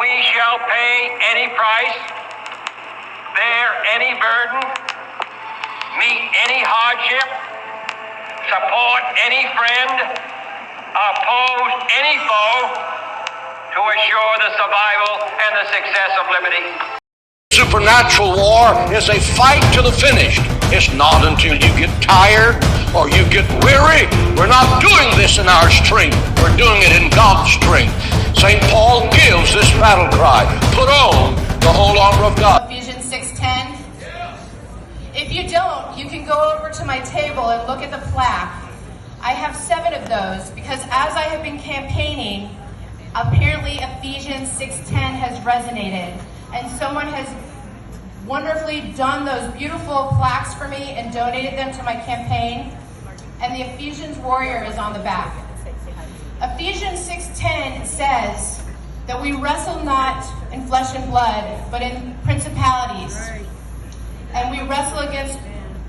we shall pay any price, bear any burden, meet any hardship, support any friend, oppose any foe to assure the survival and the success of liberty. Supernatural war is a fight to the finish. It's not until you get tired or you get weary. We're not doing this in our strength. We're doing it in God's strength. St. Paul gives this battle cry: put on the whole armor of God. Ephesians 6:10. If you don't, you can go over to my table and look at the plaque. I have 7 of those because as I have been campaigning, apparently Ephesians 6:10 has resonated, and someone has wonderfully done those beautiful plaques for me and donated them to my campaign, and the Ephesians warrior is on the back. Ephesians 6:10 says that we wrestle not in flesh and blood, but in principalities, and we wrestle against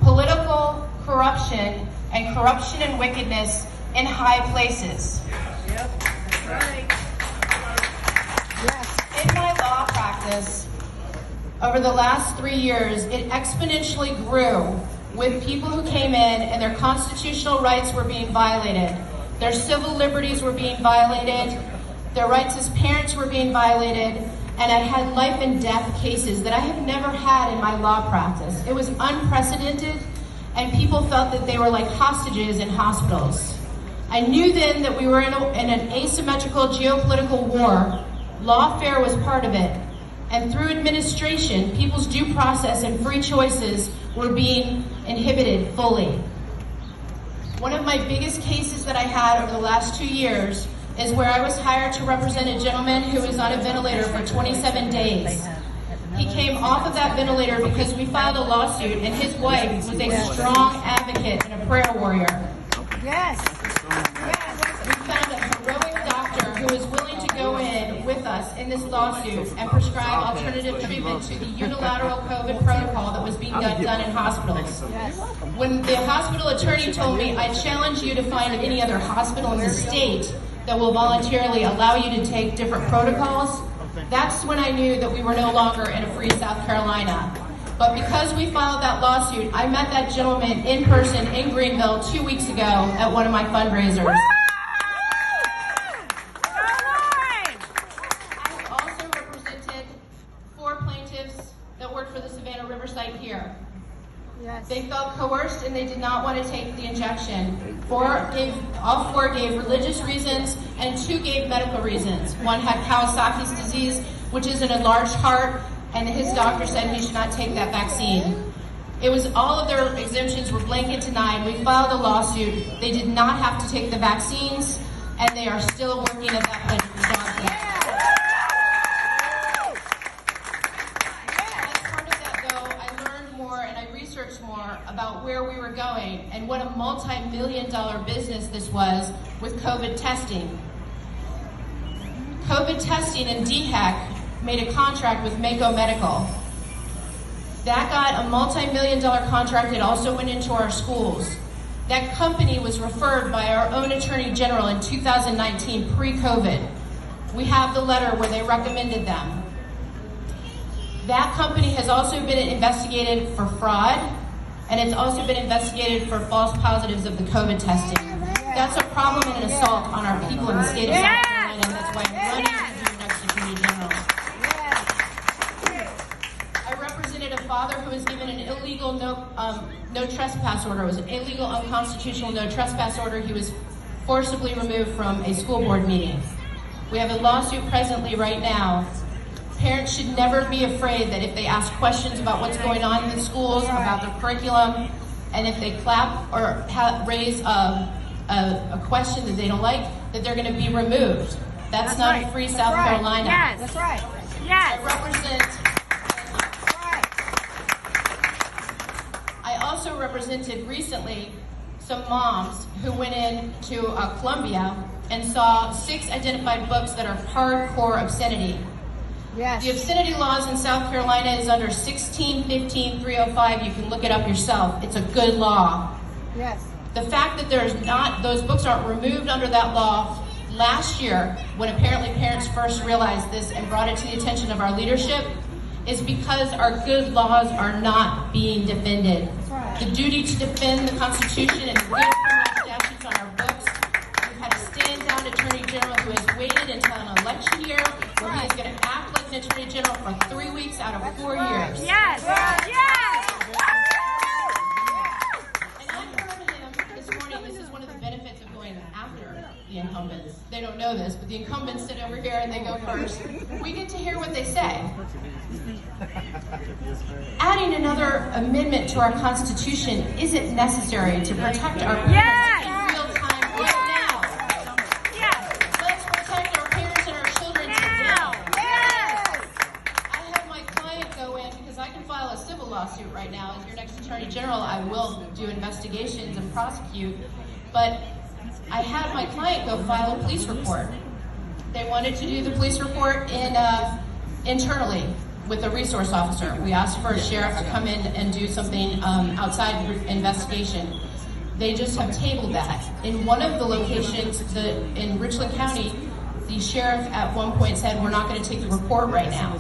political corruption and corruption and wickedness in high places. Yep. Right. Yes. In my law practice, over the last 3 years, it exponentially grew with people who came in and their constitutional rights were being violated. Their civil liberties were being violated. Their rights as parents were being violated. And I had life and death cases that I have never had in my law practice. It was unprecedented, and people felt that they were like hostages in hospitals. I knew then that we were in an asymmetrical geopolitical war. Lawfare was part of it. And through administration, people's due process and free choices were being inhibited fully. One of my biggest cases that I had over the last 2 years is where I was hired to represent a gentleman who was on a ventilator for 27 days. He came off of that ventilator because we filed a lawsuit, and his wife was a strong advocate and a prayer warrior. Yes. We found a heroic doctor who was willing to go in with us in this lawsuit and prescribe alternative treatment to the unilateral COVID protocol that was being done in hospitals. When the hospital attorney told me, I challenge you to find any other hospital in the state that will voluntarily allow you to take different protocols, that's when I knew that we were no longer in a free South Carolina. But because we filed that lawsuit, I met that gentleman in person in Greenville 2 weeks ago at one of my fundraisers. I also represented 4 plaintiffs that worked for the Savannah River site here. Yes. They felt coerced and they did not want to take the injection. All four gave religious reasons and 2 gave medical reasons. One had Kawasaki's disease, which is an enlarged heart, and his doctor said he should not take that vaccine. It was all of their exemptions were blanket denied. We filed a lawsuit. They did not have to take the vaccines, and they are still working at that place. More about where we were going and what a multi-million-dollar business this was with COVID testing. COVID testing and DHEC made a contract with Mako Medical. That got a multi-million-dollar contract. It also went into our schools. That company was referred by our own Attorney General in 2019, pre-COVID. We have the letter where they recommended them. That company has also been investigated for fraud, and it's also been investigated for false positives of the COVID testing. That's a problem and an assault on our people in the state of South Carolina, and that's why I'm running to be next Attorney General. I represented a father who was given an illegal no trespass order. It was an illegal, unconstitutional no trespass order. He was forcibly removed from a school board meeting. We have a lawsuit presently right now. Parents should never be afraid that if they ask questions about what's going on in the schools, about the curriculum, and if they clap or raise a question that they don't like, that they're going to be removed. That's not a free South Carolina. Yes, that's right. Yes. I also represented recently some moms who went into Columbia and saw 6 identified books that are hardcore obscenity. Yes. The obscenity laws in South Carolina is under 1615-305. You can look it up yourself. It's a good law. Yes. The fact that those books aren't removed under that law last year, when apparently parents first realized this and brought it to the attention of our leadership, is because our good laws are not being defended. The duty to defend the Constitution and the good criminal statutes on our books. We've had a stand-down Attorney General who has waited until an election year where he is going to act like an Attorney General for 3 weeks out of 4 years. Yes. Yes. And I heard him this morning. This is one of the benefits of going after the incumbents. They don't know this, but the incumbents sit over here and they go first. We get to hear what they say. Adding another amendment to our Constitution isn't necessary to protect our parents in real time right now. Yes. Let's protect our parents and our children now. Yes. I had my client go in because I can file a civil lawsuit right now. As your next Attorney General, I will do investigations and prosecute. But I had my client go file a police report. They wanted to do the police report internally with a resource officer. We asked for a sheriff to come in and do something outside investigation. They just have tabled that. In one of the locations, in Richland County, the sheriff at one point said, we're not going to take the report right now.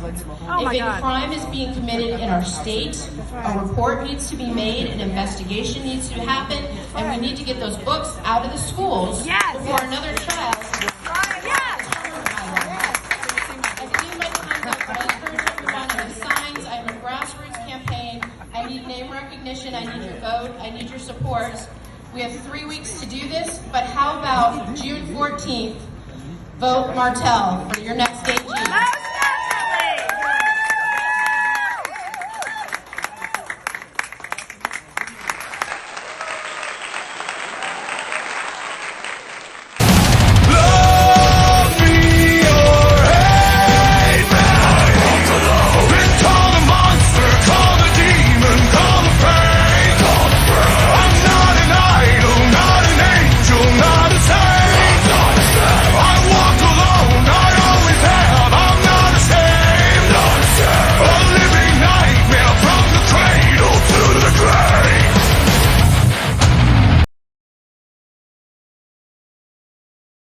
Oh If a crime is being committed in our state, a report needs to be made, an investigation needs to happen, and we need to get those books out of the schools before another child. I need name recognition, I need your vote, I need your support. We have 3 weeks to do this, but how about June 14th, vote Martel for your next